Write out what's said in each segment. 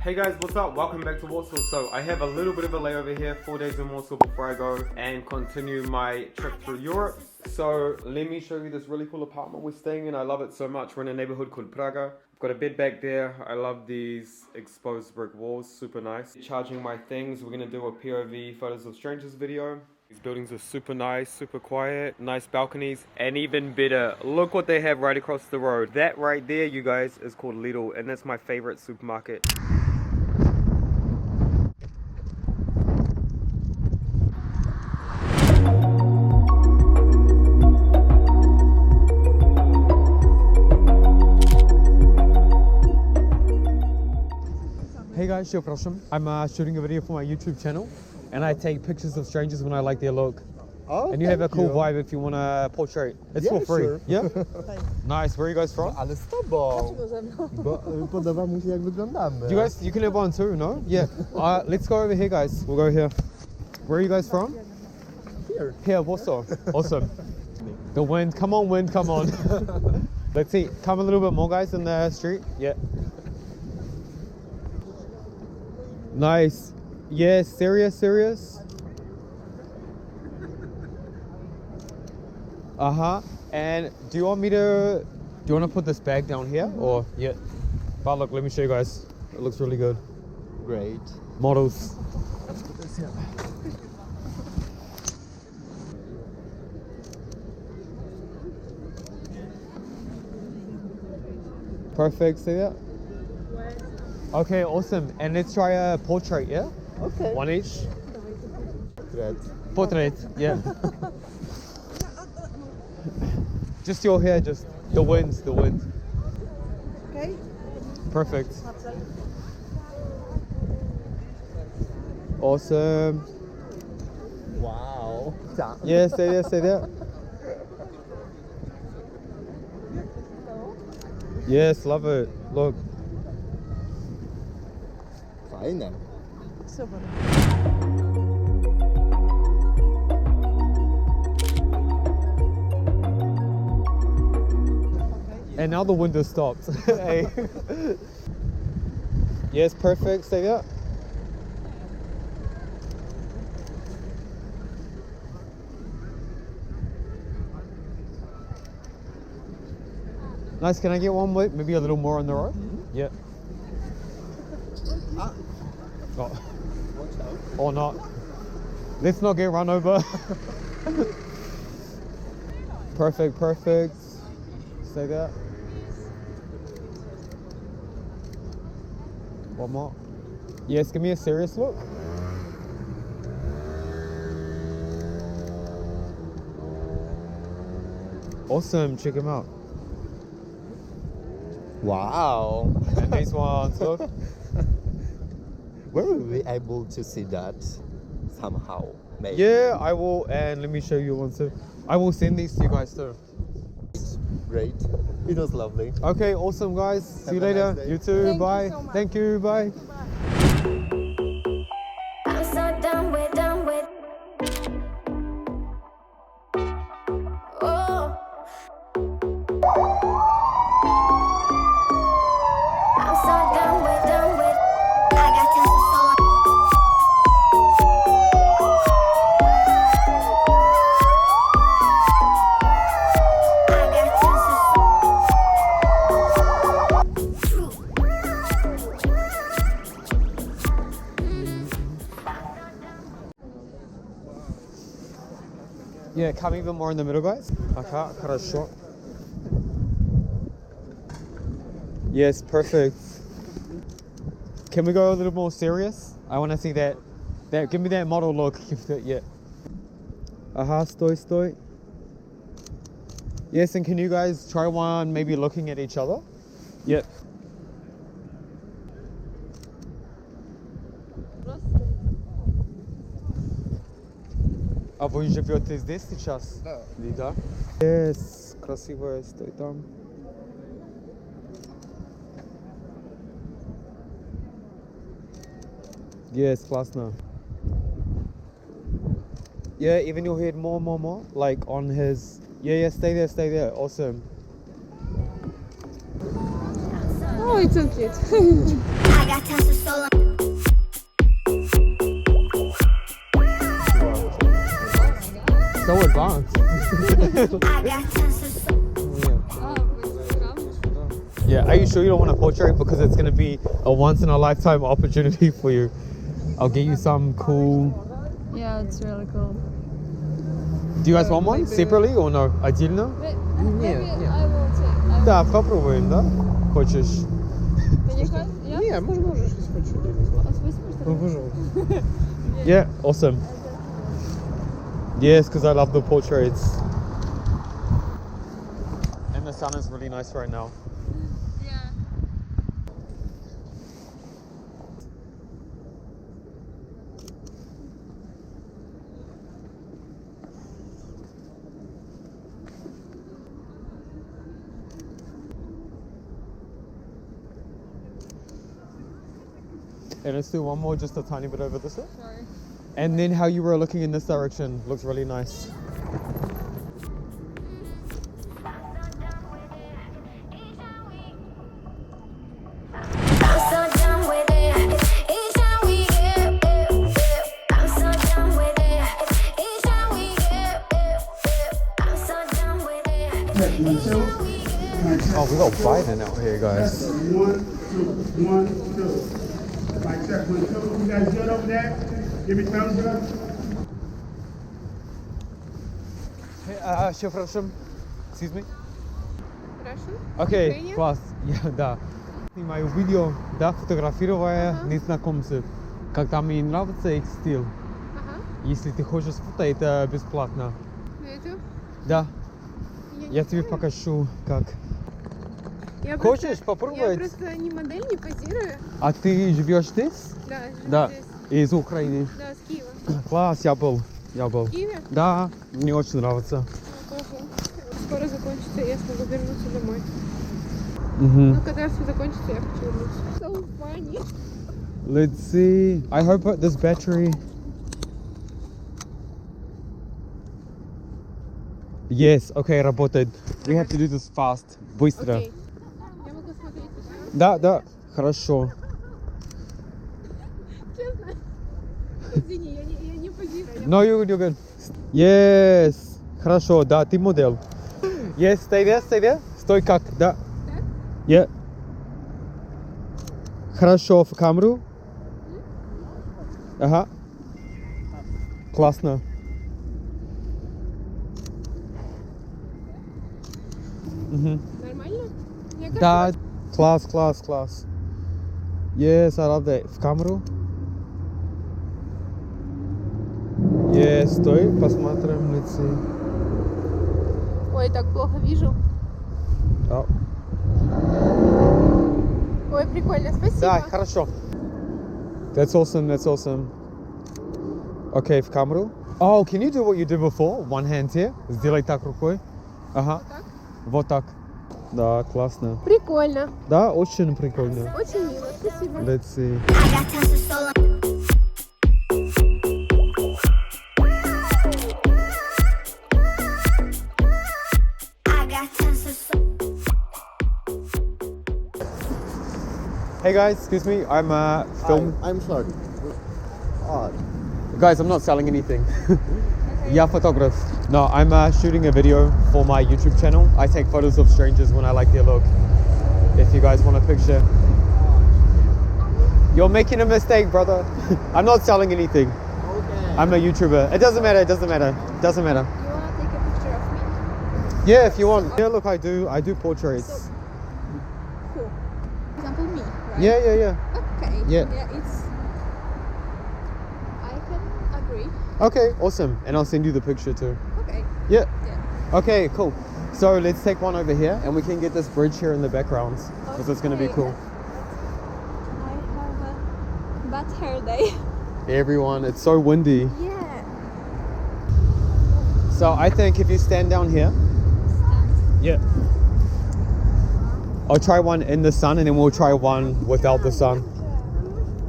Hey guys, what's up? Welcome back to Warsaw. So I have a little bit of a layover here, 4 days in Warsaw before I go and continue my trip through Europe. So let me show you this really cool apartment we're staying in. I love it so much. We're in a neighborhood called Praga. I've got a bed back there. I love these exposed brick walls, super nice. Charging my things. We're gonna do a POV photos of strangers video. These buildings are super nice, super quiet, nice balconies, and even better, look what they have right across the road. That right there, you guys, is called Lidl, and that's my favorite supermarket. Hey guys, I'm shooting a video for my YouTube channel and I take pictures of strangers when I like their look. Oh, and you have a cool vibe if you want to portrait. It's for free. Sure. Yeah? Nice. Where are you guys from? Ale z tobą. Bo podoba mu się jak wyglądamy. You can have one too, no? Yeah. Let's go over here, guys. We'll go here. Where are you guys from? Here. Here, Warsaw. Awesome. The wind. Come on, wind. Come on. Let's see. Come a little bit more, guys, in the street. Yeah. Nice. Yes, serious. And do you want to put this bag down here or yeah? But look, let me show you guys. It looks really good. Great. Models. Perfect. See that? Okay, awesome. And let's try a portrait, yeah? Okay. One each. Portrait. Portrait, yeah. Just your hair, just the wind. Okay. Perfect. Awesome. Wow. Yeah, stay there. Yes, love it. Look. Fajne. Super. And now the window stopped. Hey. Yes, perfect. Stay there. Nice. Can I get one more? Maybe a little more on the road? Yeah. Oh. Or not. Let's not get run over. Perfect. Stay there. One more. Yes, give me a serious look. Awesome, check him out. Wow. And these ones, look. Where will we be able to see that somehow? Maybe. Yeah, I will, and let me show you one too. I will send these to you guys too. Great. It was lovely. Okay, awesome guys. See you later. Nice day. You too. Thank you bye. so much. Thank you. Bye. I'm so done with. Oh. I'm so done with. I got tons of soul. I got tons of Yeah, come even more in the middle, guys. Okay, хорошо. Yes, perfect. Can we go a little more serious? I want to see that. Give me that model look. Yeah. Stój. Yes, and can you guys try one maybe looking at each other? Yep. А вы живете здесь сейчас? Да. Да. Yes, красиво, стой там. Yes, классно. Yeah, even your head more, like on his. Yeah, stay there. Awesome. No, it's not it. I got tons of soul. So advanced. I got tons of soul. Yeah, are you sure you don't want a portrait? Because it's going to be a once in a lifetime opportunity for you. I'll get you some cool. Yeah, it's really cool. Do you guys want one maybe- separately or no? Отдельно? Maybe I will take. Да, попробуем, да? Хочешь? Yeah? можешь, если хочешь. Пожалуйста. Yeah, awesome. Yes, because I love the portraits. And the sun is really nice right now. Yeah. And let's do one more, just a tiny bit over this way. Sorry. And then how you were looking in this direction looks really nice. I'm so done with it. Each time we get I'm so done with it. Each time we get I'm so done with it. Oh, we got Biden out here, guys. 1, 2, 1, 2. Mic check 1, 2. You guys good over there? Give me thumbs up. Все хорошо. Excuse me? Russian? Окей, Ukrainian? класс. Я, да. Снимаю видео, да, фотографируя незнакомцев. Когда мне нравится их стиль. Ага. Если ты хочешь фото, это бесплатно. На YouTube? Да, Я я не тебе знаю. покажу, как. Я Хочешь просто- попробовать? Я просто не модель, не позирую. А ты живешь здесь? Да, живу Да, здесь. из Украины. Да, с Киева. Класс, я был. В Киеве? Да, мне очень нравится. Тоже. Скоро закончится, и я смогу вернуться домой. Мгм. Но когда все закончится, я хочу вернуться. So funny. Let's see. I hope this battery. Yes, okay, работает. We have to do this fast. Быстро. Окей. Я могу смотреть туда. Да, да, хорошо. Честно. Извини, я не позирую. Я No, you're good. Yes. Хорошо, да, ты модель. Yes, stay there, stay there. Стой как, да. Так? Yeah. Хорошо, в камеру. Ага. Классно. Мгм. Нормально? Мне кажется, Да, класс, класс, класс. Yes, I love that. В камеру. Yes, стой, посмотрим, let's see. Ой, так плохо вижу. Oh. Ой, прикольно, спасибо. Да, хорошо. That's awesome, that's awesome. Okay, в камеру. Oh, can you do what you did before? One hand here. Сделай так рукой. Ага. так? Вот так. Да, классно. Прикольно. Да, очень прикольно. Очень мило, спасибо. Let's see. I got tons of soul. I got tons of soul. Hey guys, excuse me. I'm film. I'm sorry. Guys, I'm not selling anything. Yeah, photograph. No, I'm shooting a video for my YouTube channel. I take photos of strangers when I like their look. If you guys want a picture. You're making a mistake, brother. I'm not selling anything. Okay. I'm a YouTuber. It doesn't matter, it doesn't matter. Doesn't matter. You wanna take a picture of me? Yeah, if you want. Yeah, look, I do portraits. Who? For example, me, right? Yeah. Okay. Yeah. It's. I can agree. Okay, awesome. And I'll send you the picture too. Okay. Yeah. Yeah. Okay, cool. So let's take one over here and we can get this bridge here in the background because it's going to be Okay. cool. I have a bad hair day. Everyone, it's so windy. Yeah. So I think if you stand down here, yeah. I'll try one in the sun and then we'll try one without the sun.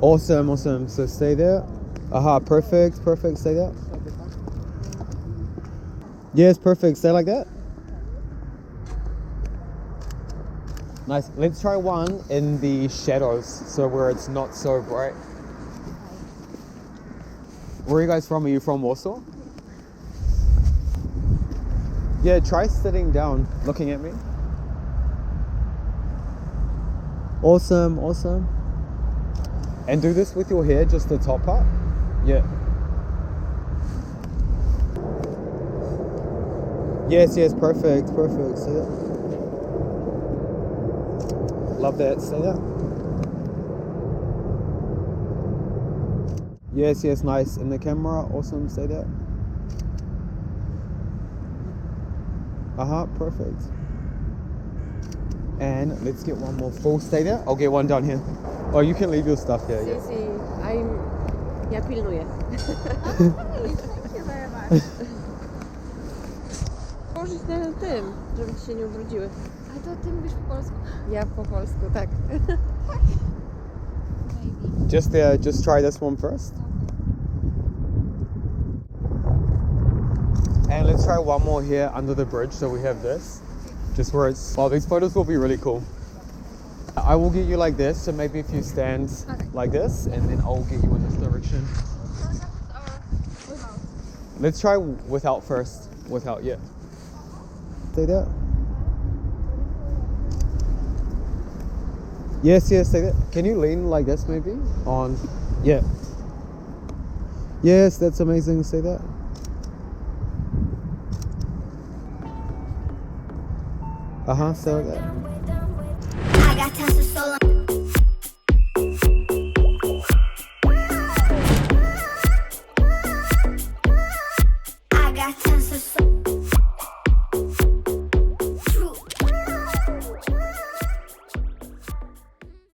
Awesome, awesome. So stay there. Aha, perfect, perfect. Stay there. Yes, perfect. Stay like that. Nice. Let's try one in the shadows, so where it's not so bright. Where are you guys from? Are you from Warsaw? Yeah, try sitting down, looking at me. Awesome, awesome. And do this with your hair, just the top part. Yeah. Yes, yes, perfect, perfect. See that? Love that. See that? Yes, yes, nice. In the camera, awesome. Say that. Perfect. And let's get one more full. Stay there. I'll get one down here. Oh, you can leave your stuff here. Sí, Yeah. sí. Ja pilnuję. Położyć na tym, żeby ci się nie ubrudziły. A to ty mówisz po polsku? Ja po polsku, tak. Just there. Just try this one first. And let's try one more here under the bridge. So we have this, just where it's. Well, these photos will be really cool. I will get you like this. So maybe if you stand like this, and then I'll get you in this direction. Let's try without first. Without, yeah. Stay there. Yes, yes, stay there. Can you lean like this maybe? On, yeah. Yes, that's amazing. Say that. Say that. I got tons of soul.